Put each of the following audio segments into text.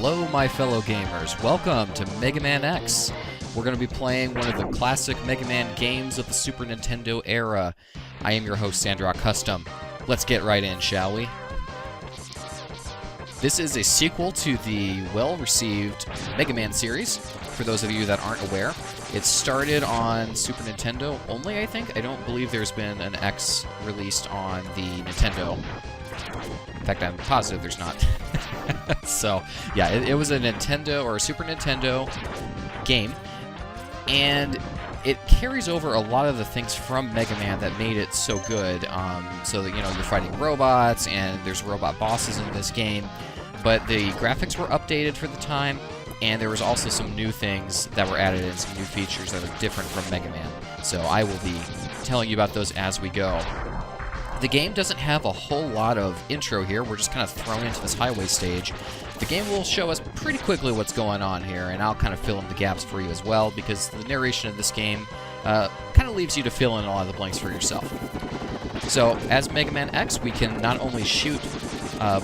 Hello, my fellow gamers. Welcome to Megaman X. We're going to be playing one of the classic Mega Man games of the Super Nintendo era. I am your host, Sandrock Custom. Let's get right in, shall we? This is a sequel to the well-received Mega Man series, for those of you that aren't aware. It started on Super Nintendo only, I think. I don't believe there's been an X released on the Nintendo. In fact, I'm positive there's not. So, yeah, it was a Nintendo or a Super Nintendo game, and it carries over a lot of the things from Mega Man that made it so good. So that, you know, you're fighting robots, and there's robot bosses in this game, but the graphics were updated for the time, and there was also some new things that were added in, some new features that are different from Mega Man. So I will be telling you about those as we go. The game doesn't have a whole lot of intro here. We're just kind of thrown into this highway stage. The game will show us pretty quickly what's going on here, and I'll kind of fill in the gaps for you as well, because the narration of this game kind of leaves you to fill in a lot of the blanks for yourself. So, as Mega Man X, we can not only shoot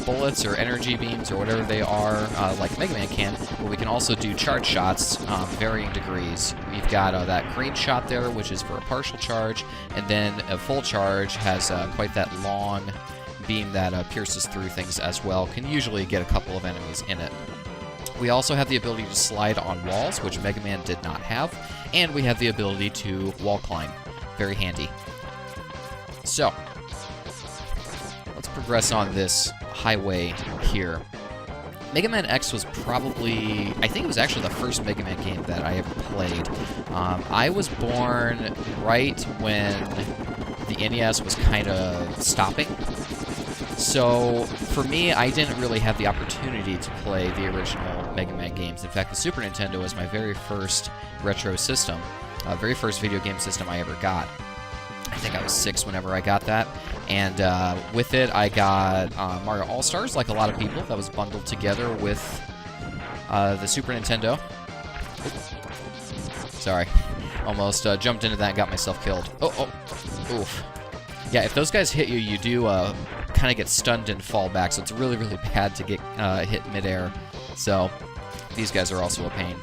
bullets or energy beams or whatever they are, like Mega Man can, but we can also do charge shots, varying degrees. We've got that green shot there, which is for a partial charge, and then a full charge has quite that long beam that pierces through things as well. Can usually get a couple of enemies in it. We also have the ability to slide on walls, which Mega Man did not have, and we have the ability to wall climb. Very handy. So, let's progress on this highway here. Mega Man X was probably, I think it was actually the first Mega Man game that I ever played. I was born right when the NES was kind of stopping. So, for me, I didn't really have the opportunity to play the original Mega Man games. In fact, the Super Nintendo was my very first retro system, very first video game system I ever got. I think I was 6 whenever I got that, and with it I got Mario All-Stars, like a lot of people. That was bundled together with the Super Nintendo. Oops. Sorry, almost jumped into that and got myself killed. Oh, oof. Yeah, if those guys hit you, you do kind of get stunned and fall back, so it's really, really bad to get hit midair. So these guys are also a pain,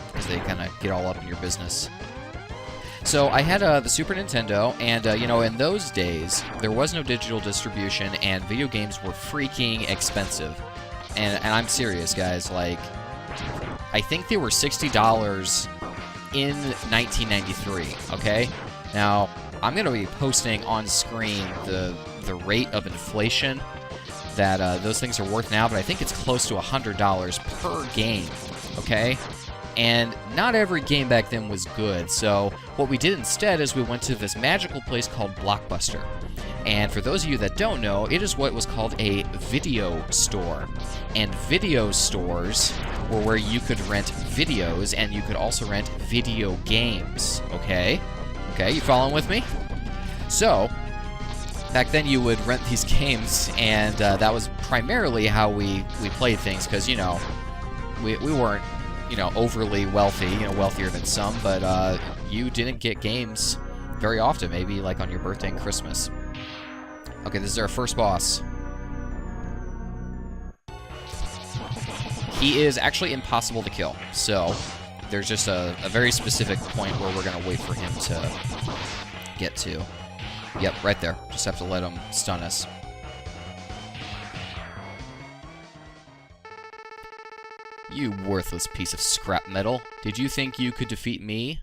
because they kind of get all up in your business. So I had the Super Nintendo, and you know, in those days, there was no digital distribution, and video games were freaking expensive. And I'm serious, guys. Like, I think they were $60 in 1993, okay? Now, I'm going to be posting on screen the rate of inflation that those things are worth now, but I think it's close to $100 per game, okay? And not every game back then was good, so what we did instead is we went to this magical place called Blockbuster. And for those of you that don't know, it is what was called a video store. And video stores were where you could rent videos, and you could also rent video games, okay? Okay, you following with me? So, back then you would rent these games, and that was primarily how we played things, because, you know, we weren't, you know, overly wealthy, you know, wealthier than some, but you didn't get games very often, maybe like on your birthday and Christmas. Okay, this is our first boss. He is actually impossible to kill, so there's just a very specific point where we're going to wait for him to get to. Yep, right there. Just have to let him stun us. You worthless piece of scrap metal. Did you think you could defeat me?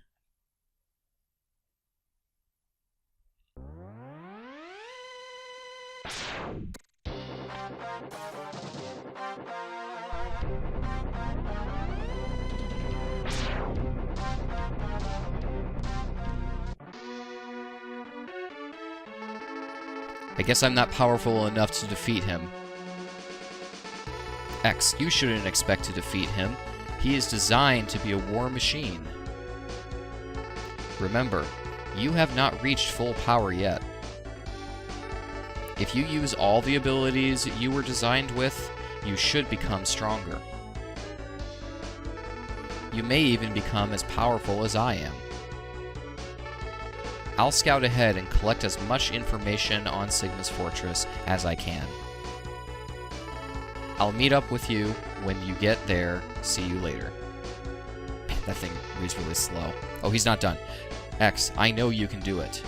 I guess I'm not powerful enough to defeat him. X, you shouldn't expect to defeat him. He is designed to be a war machine. Remember, you have not reached full power yet. If you use all the abilities you were designed with, you should become stronger. You may even become as powerful as I am. I'll scout ahead and collect as much information on Sigma's fortress as I can. I'll meet up with you when you get there. See you later. That thing reads really slow. Oh, he's not done. X, I know you can do it.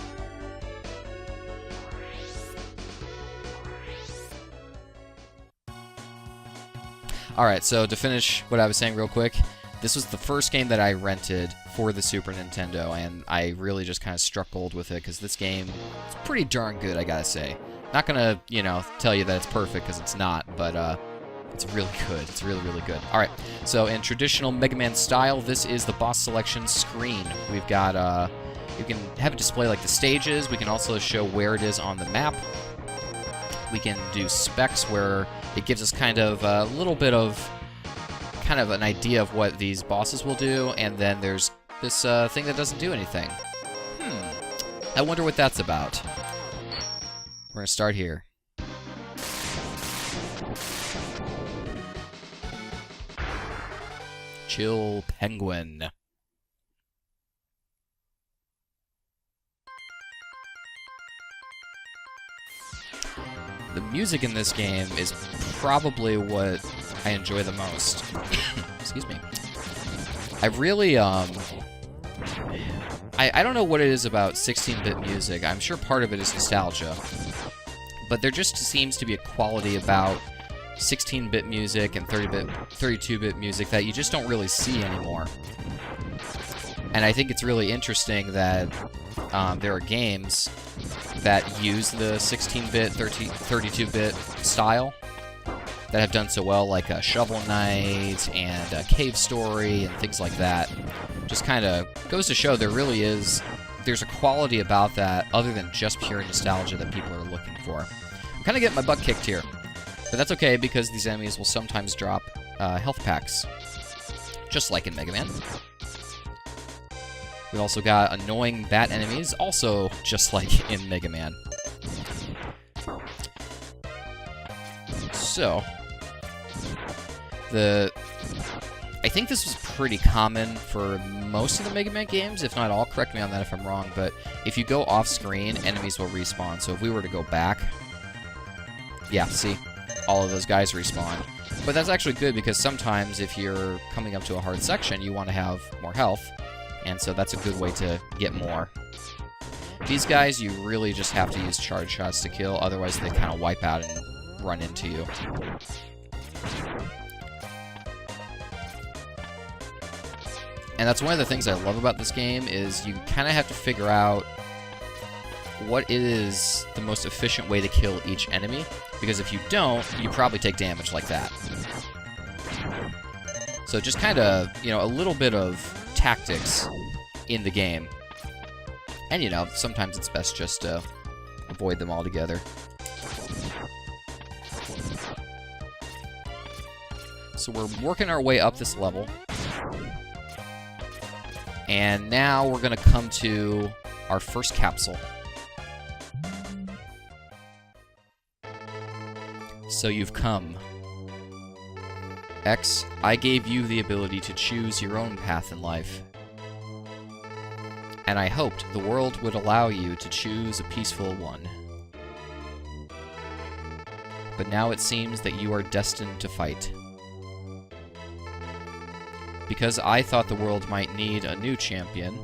Alright, so to finish what I was saying real quick, this was the first game that I rented for the Super Nintendo, and I really just kind of struck gold with it, because this game is pretty darn good, I gotta say. Not gonna, you know, tell you that it's perfect, because it's not, but, it's really good. It's really, really good. Alright, so in traditional Mega Man style, this is the boss selection screen. We've got, you can have it display like the stages. We can also show where it is on the map. We can do specs where it gives us kind of a little bit of kind of an idea of what these bosses will do, and then there's this thing that doesn't do anything. I wonder what that's about. We're gonna start here. Chill Penguin. The music in this game is probably what I enjoy the most. Excuse me. I really, I don't know what it is about 16-bit music. I'm sure part of it is nostalgia. But there just seems to be a quality about 16-bit music and 32-bit music that you just don't really see anymore. And I think it's really interesting that there are games that use the 16-bit, 32-bit style that have done so well, like Shovel Knight and Cave Story and things like that. Just kind of goes to show there's a quality about that other than just pure nostalgia that people are looking for. I'm kind of getting my butt kicked here, but that's okay because these enemies will sometimes drop health packs, just like in Mega Man. We've also got annoying bat enemies, also just like in Mega Man. So, I think this was pretty common for most of the Mega Man games, if not all. Correct me on that if I'm wrong, but if you go off-screen, enemies will respawn. So if we were to go back, yeah, see? All of those guys respawn. But that's actually good because sometimes if you're coming up to a hard section, you want to have more health. And so that's a good way to get more. These guys, you really just have to use charge shots to kill, otherwise they kind of wipe out and run into you. And that's one of the things I love about this game, is you kind of have to figure out what is the most efficient way to kill each enemy, because if you don't, you probably take damage like that. So just kind of, you know, a little bit of tactics in the game. And, you know, sometimes it's best just to avoid them altogether. So we're working our way up this level. And now we're going to come to our first capsule. So you've come. X, I gave you the ability to choose your own path in life. And I hoped the world would allow you to choose a peaceful one. But now it seems that you are destined to fight. Because I thought the world might need a new champion,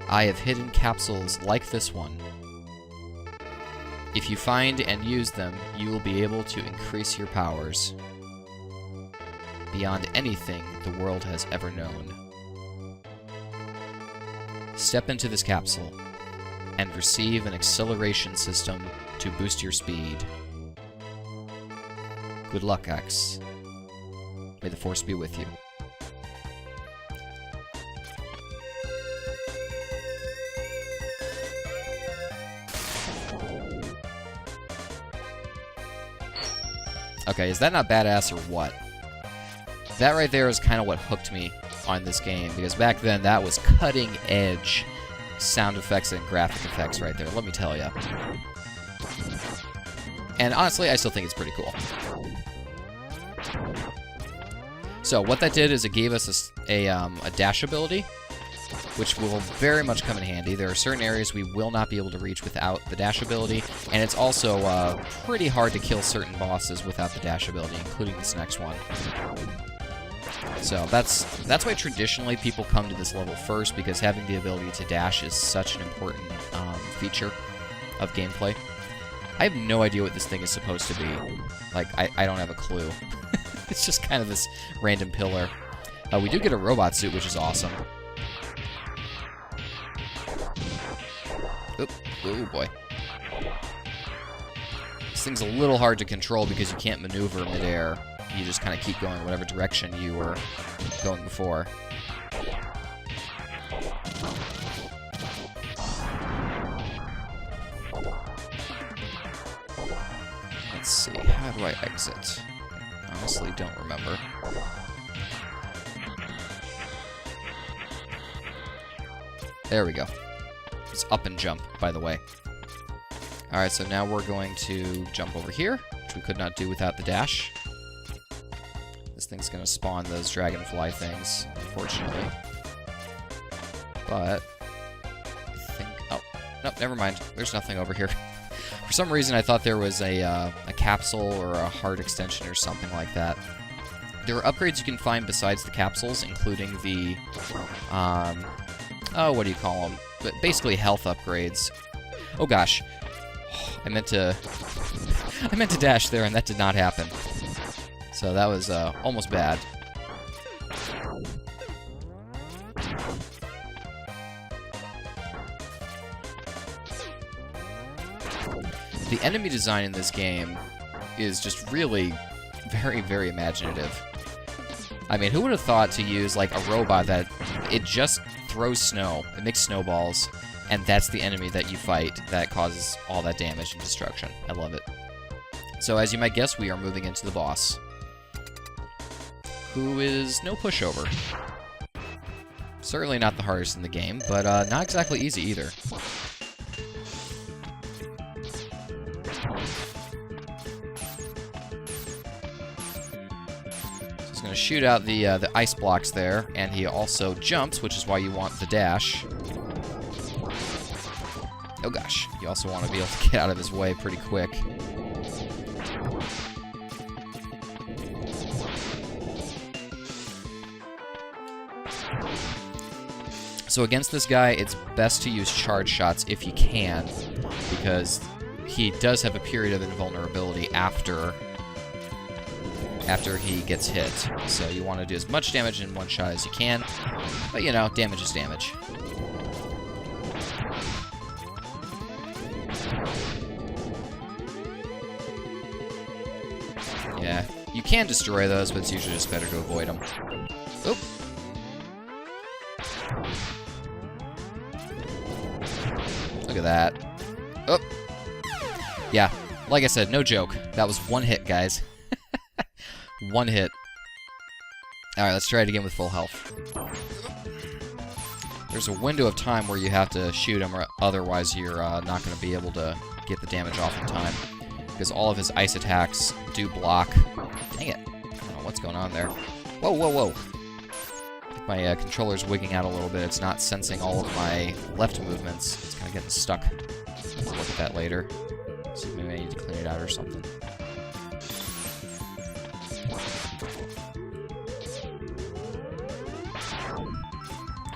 I have hidden capsules like this one. If you find and use them, you will be able to increase your powers beyond anything the world has ever known. Step into this capsule and receive an acceleration system to boost your speed. Good luck, X. May the Force be with you. Okay, is that not badass or what? That right there is kind of what hooked me on this game, because back then that was cutting-edge sound effects and graphic effects right there, let me tell you. And honestly, I still think it's pretty cool. So what that did is it gave us a dash ability, which will very much come in handy. There are certain areas we will not be able to reach without the dash ability, and it's also pretty hard to kill certain bosses without the dash ability, including this next one. So that's why traditionally people come to this level first, because having the ability to dash is such an important feature of gameplay. I have no idea what this thing is supposed to be. Like, I don't have a clue. It's just kind of this random pillar. We do get a robot suit, which is awesome. Oop. Oh, boy. This thing's a little hard to control because you can't maneuver midair. You just kind of keep going whatever direction you were going before. Let's see, how do I exit? Honestly, don't remember. There we go. It's up and jump, by the way. Alright, so now we're going to jump over here, which we could not do without the dash. This thing's going to spawn those dragonfly things, unfortunately. But I think... Oh, no, never mind. There's nothing over here. For some reason, I thought there was a capsule or a heart extension or something like that. There are upgrades you can find besides the capsules, including the... oh, what do you call them? But basically health upgrades. Oh, gosh. I meant to dash there, and that did not happen. So that was almost bad. The enemy design in this game is just really very, very imaginative. I mean, who would have thought to use, like, a robot that it just throws snow, it makes snowballs, and that's the enemy that you fight that causes all that damage and destruction. I love it. So, as you might guess, we are moving into the boss, who is no pushover. Certainly not the hardest in the game, but not exactly easy either. He's going to shoot out the ice blocks there, and he also jumps, which is why you want the dash. Oh gosh, you also want to be able to get out of his way pretty quick. So against this guy, it's best to use charge shots if you can, because he does have a period of invulnerability after he gets hit. So you want to do as much damage in one shot as you can, but you know, damage is damage. Yeah, you can destroy those, but it's usually just better to avoid them. Oop. Look at that. Oh. Yeah, like I said, no joke. That was one hit, guys. One hit. Alright, let's try it again with full health. There's a window of time where you have to shoot him, or otherwise you're not going to be able to get the damage off in time. Because all of his ice attacks do block. Dang it. I don't know what's going on there. Whoa, whoa, whoa. I think my controller's wigging out a little bit. It's not sensing all of my left movements. It's kind of getting stuck. I'll look at that later. So maybe I need to clean it out or something.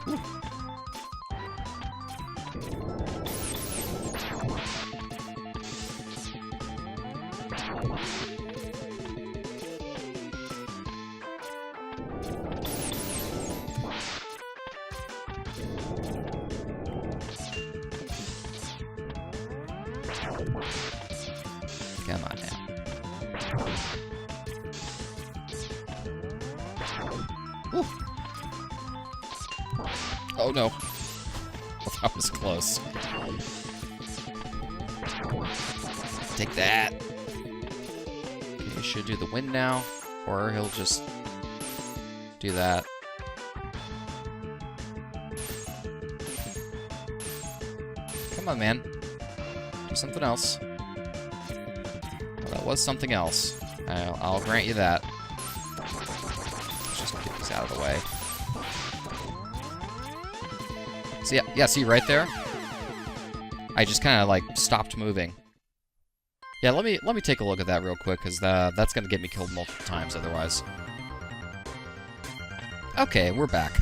Ooh. Come on now. Ooh. Oh no. Well, that was close. Take that. Okay, he should do the wind now, or he'll just do that. Come on, man. Do something else. Well, that was something else. I'll grant you that. Let's just get these out of the way. See, yeah, see right there? I just kind of, like, stopped moving. Yeah, let me take a look at that real quick, because that's going to get me killed multiple times otherwise. Okay, we're back.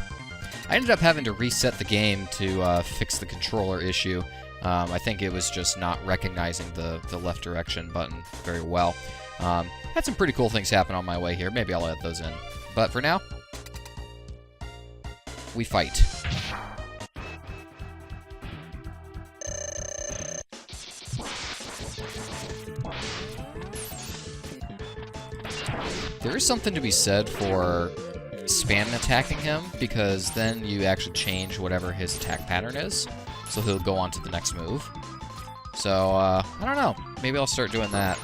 I ended up having to reset the game to fix the controller issue. I think it was just not recognizing the left direction button very well. Had some pretty cool things happen on my way here. Maybe I'll add those in. But for now, we fight. There is something to be said for spam attacking him, because then you actually change whatever his attack pattern is, so he'll go on to the next move. So, I don't know. Maybe I'll start doing that.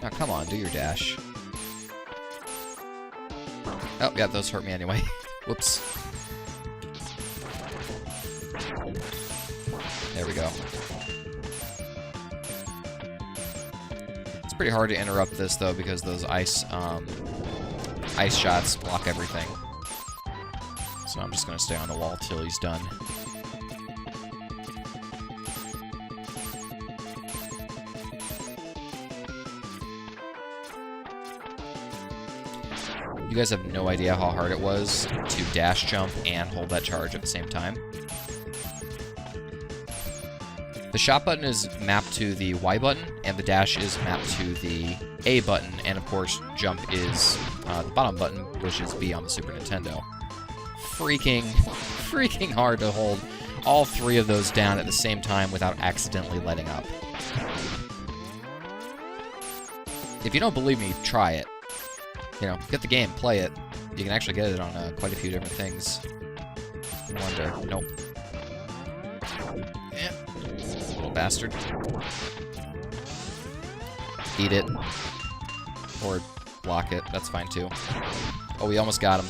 Oh, come on, do your dash. Oh, yeah, those hurt me anyway. Whoops. There we go. It's pretty hard to interrupt this, though, because those ice shots block everything. So I'm just going to stay on the wall till he's done. You guys have no idea how hard it was to dash jump and hold that charge at the same time. The shot button is mapped to the Y button, and the dash is mapped to the A button, and of course, jump is the bottom button, which is B on the Super Nintendo. Freaking hard to hold all three of those down at the same time without accidentally letting up. If you don't believe me, try it. You know, get the game, play it. You can actually get it on quite a few different things. I wonder. Nope. Yeah. Little bastard. Eat it. Or block it. That's fine, too. Oh, we almost got him.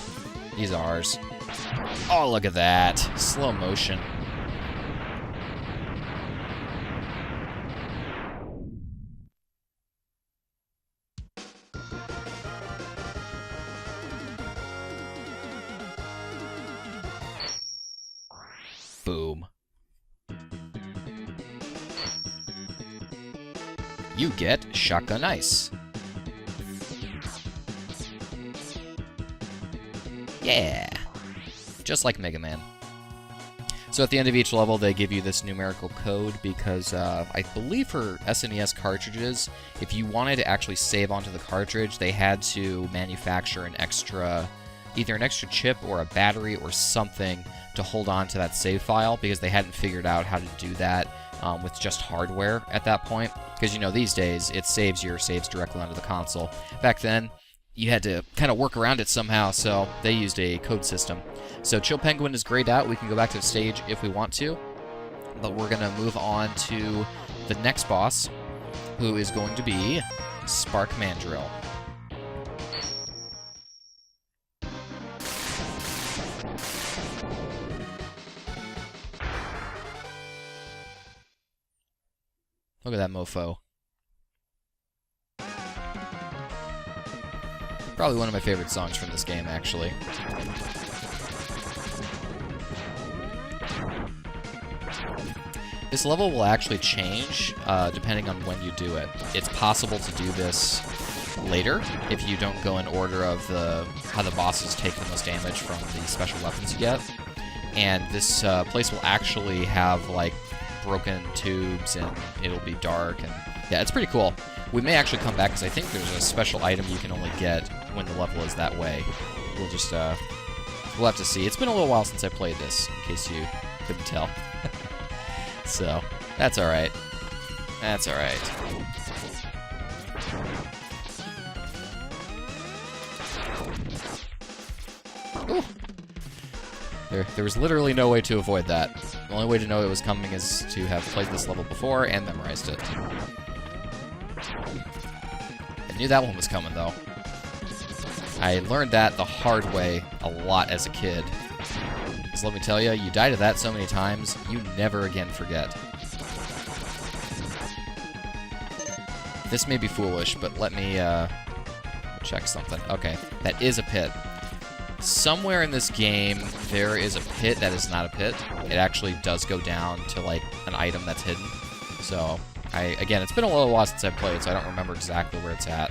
He's ours. Oh, look at that. Slow motion. Boom. You get Shotgun Ice. Yeah! Just like Mega Man. So at the end of each level, they give you this numerical code because I believe for SNES cartridges, if you wanted to actually save onto the cartridge, they had to manufacture either an extra chip or a battery or something to hold on to that save file, because they hadn't figured out how to do that with just hardware at that point. Because, you know, these days, it saves your saves directly onto the console. Back then, you had to kind of work around it somehow, so they used a code system. So Chill Penguin is grayed out. We can go back to the stage if we want to, but we're going to move on to the next boss, who is going to be Spark Mandrill. Look at that mofo. Probably one of my favorite songs from this game, actually. This level will actually change depending on when you do it. It's possible to do this later if you don't go in order of how the bosses take the most damage from the special weapons you get. And this place will actually have, like, broken tubes, and it'll be dark, and yeah, it's pretty cool. We may actually come back, because I think there's a special item you can only get when the level is that way. We'll just, we'll have to see. It's been a little while since I played this, in case you couldn't tell. So, that's alright. That's alright. Ooh. There was literally no way to avoid that. The only way to know it was coming is to have played this level before and memorized it. I knew that one was coming, though. I learned that the hard way a lot as a kid. Because let me tell you, you die to that so many times, you never again forget. This may be foolish, but let me check something. Okay, that is a pit. Somewhere in this game, there is a pit that is not a pit. It actually does go down to, like, an item that's hidden. So, again, it's been a little while since I played, so I don't remember exactly where it's at.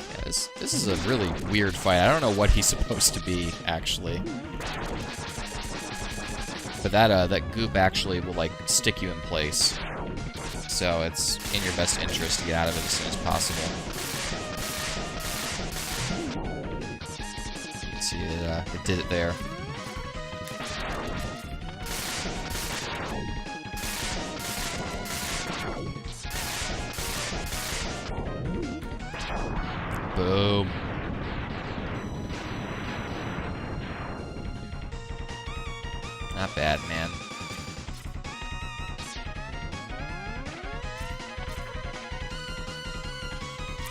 Yeah, this is a really weird fight. I don't know what he's supposed to be, actually. But that goop actually will, like, stick you in place. So it's in your best interest to get out of it as soon as possible. Let's see, it did it there. Boom. Not bad, man.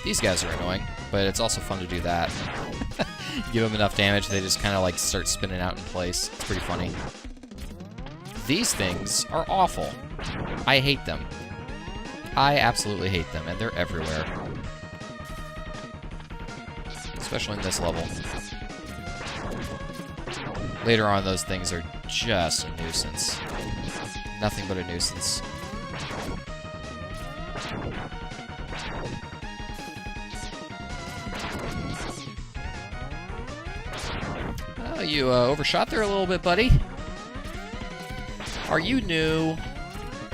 These guys are annoying, but it's also fun to do that. Give them enough damage, they just kind of like start spinning out in place. It's pretty funny. These things are awful. I hate them. I absolutely hate them, and they're everywhere. Especially in this level. Later on, those things are just a nuisance. Nothing but a nuisance. Oh, you overshot there a little bit, buddy. Are you new?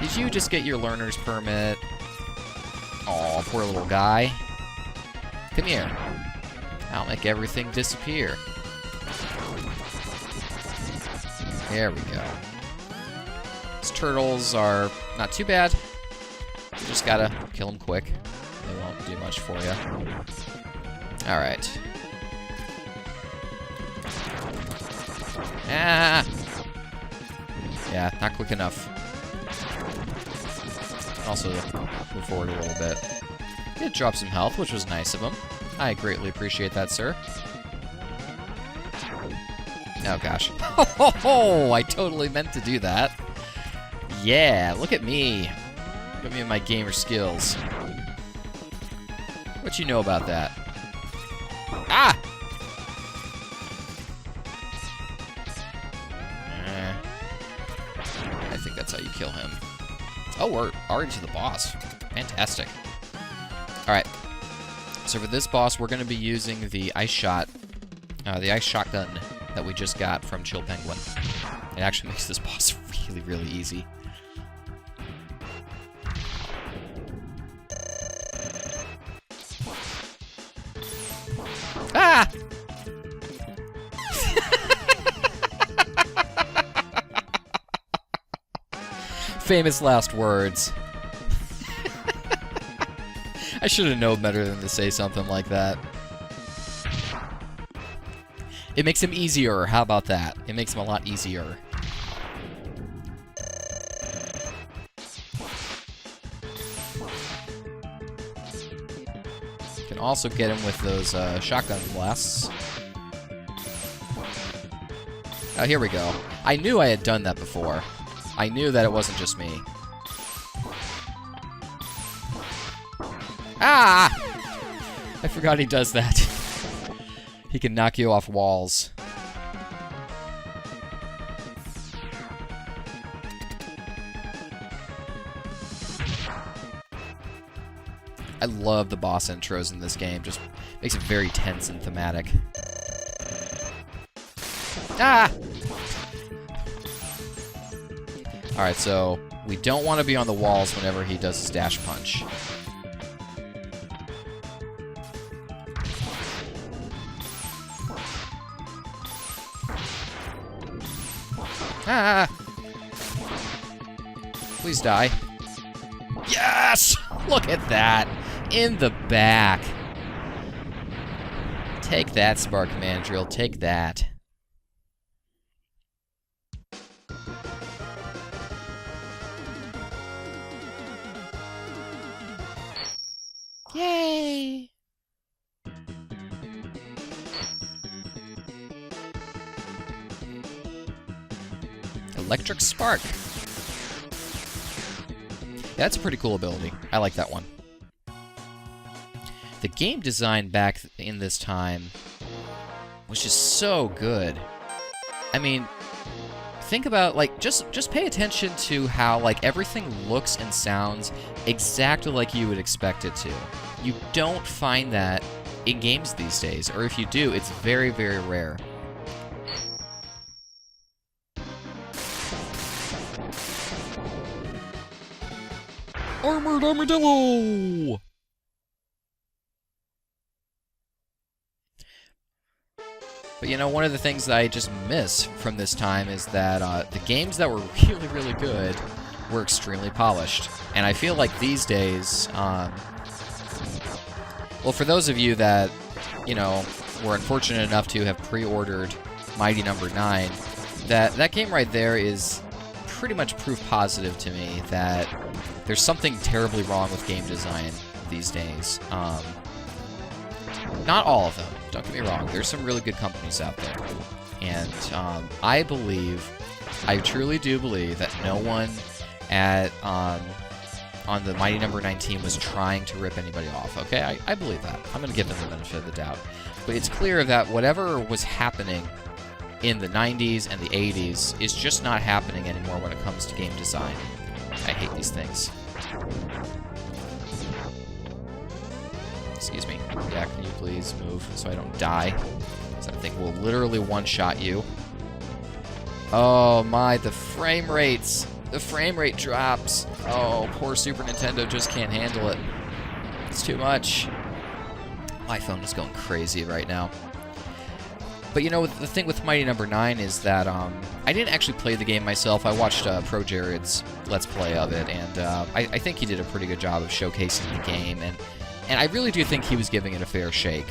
Did you just get your learner's permit? Aw, poor little guy. Come here. I'll make everything disappear. There we go. These turtles are not too bad. You just gotta kill them quick. They won't do much for you. Alright. Ah! Yeah, not quick enough. Also, move forward a little bit. Did drop some health, which was nice of him. I greatly appreciate that, sir. Oh, gosh. Oh, I totally meant to do that. Yeah, look at me. Look at me and my gamer skills. What you know about that? Ah! I think that's how you kill him. Oh, we're already to the boss. Fantastic. Alright. So for this boss, we're going to be using the ice shotgun that we just got from Chill Penguin. It actually makes this boss really, really easy. Ah! Famous last words. I should have known better than to say something like that. It makes him easier. How about that? It makes him a lot easier. You can also get him with those shotgun blasts. Oh, here we go. I knew I had done that before. I knew that it wasn't just me. Ah! I forgot he does that. He can knock you off walls. I love the boss intros in this game. Just makes it very tense and thematic. Ah! Alright, so we don't want to be on the walls whenever he does his dash punch. Ah! Please die. Yes! Look at that! In the back. Take that, Spark Mandrill. Take that. Yay! I Electric Spark. Yeah, that's a pretty cool ability. I like that one. The game design back in this time was just so good. I mean, think about, like, just pay attention to how, like, everything looks and sounds exactly like you would expect it to. You don't find that in games these days, or if you do, it's very, very rare. Armored Armadillo! But, you know, one of the things that I just miss from this time is that the games that were really, really good were extremely polished. And I feel like these days, well, for those of you that, you know, were unfortunate enough to have pre-ordered Mighty Number 9, that game right there is pretty much proof positive to me that there's something terribly wrong with game design these days. Not all of them, don't get me wrong. There's some really good companies out there. And I truly do believe that no one at on the Mighty Number 19 was trying to rip anybody off, okay? I believe that. I'm going to give them the benefit of the doubt. But it's clear that whatever was happening in the 90s and the 80s is just not happening anymore when it comes to game design. I hate these things. Excuse me. Yeah, can you please move so I don't die? Because that thing will literally one-shot you. Oh my, the frame rates! The frame rate drops! Oh, poor Super Nintendo just can't handle it. It's too much. My phone is going crazy right now. But you know, the thing with Mighty Number 9 is that I didn't actually play the game myself. I watched Pro Jared's Let's Play of it, and I think he did a pretty good job of showcasing the game, and I really do think he was giving it a fair shake.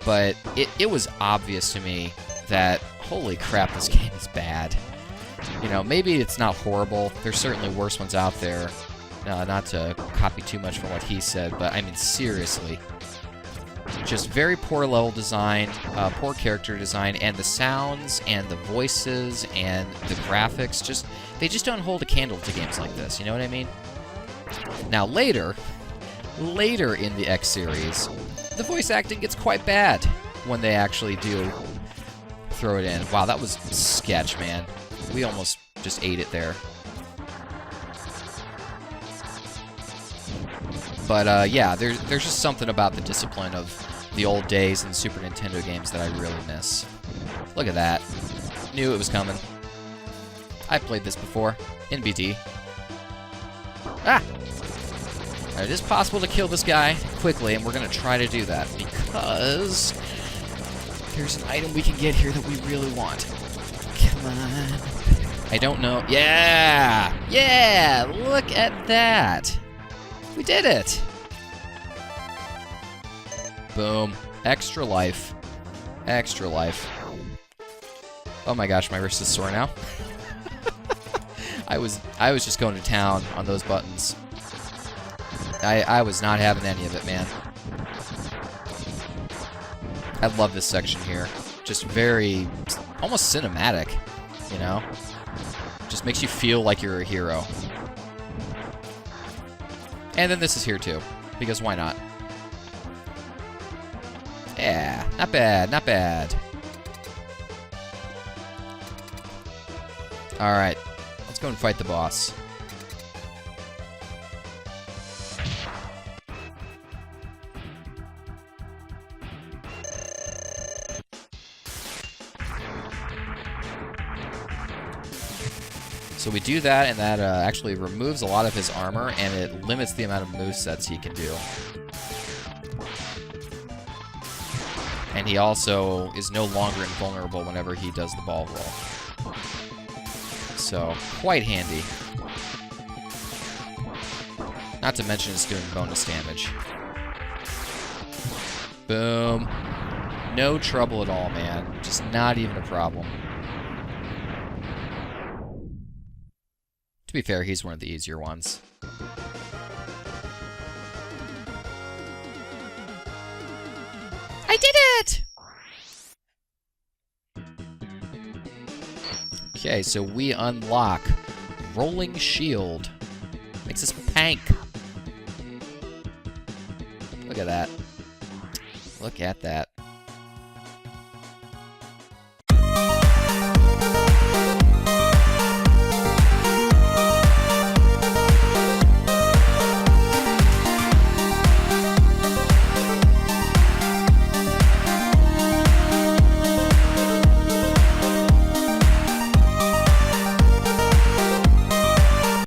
But it was obvious to me that, holy crap, this game is bad. You know, maybe it's not horrible. There's certainly worse ones out there. Not to copy too much from what he said, but I mean, seriously. Just very poor level design, poor character design, and the sounds and the voices and the graphics, they just don't hold a candle to games like this, you know what I mean? Now later in the X series, the voice acting gets quite bad when they actually do throw it in. Wow, that was sketch, man. We almost just ate it there. But yeah, there's just something about the discipline of the old days in Super Nintendo games that I really miss. Look at that. Knew it was coming. I played this before in BT. Ah! It is possible to kill this guy quickly, and we're going to try to do that because there's an item we can get here that we really want. Come on. I don't know. Yeah! Yeah! Look at that! We did it! Boom. Extra life. Extra life. Oh my gosh, my wrist is sore now. I was just going to town on those buttons. I was not having any of it, man. I love this section here. Just very, almost cinematic, you know? Just makes you feel like you're a hero. And then this is here too, because why not? Yeah, not bad, not bad. Alright, let's go and fight the boss. So we do that, and that actually removes a lot of his armor, and it limits the amount of movesets he can do. And he also is no longer invulnerable whenever he does the ball roll. So, quite handy. Not to mention it's doing bonus damage. Boom. No trouble at all, man. Just not even a problem. To be fair, he's one of the easier ones. I did it! Okay, so we unlock Rolling Shield. Makes us pank. Look at that. Look at that.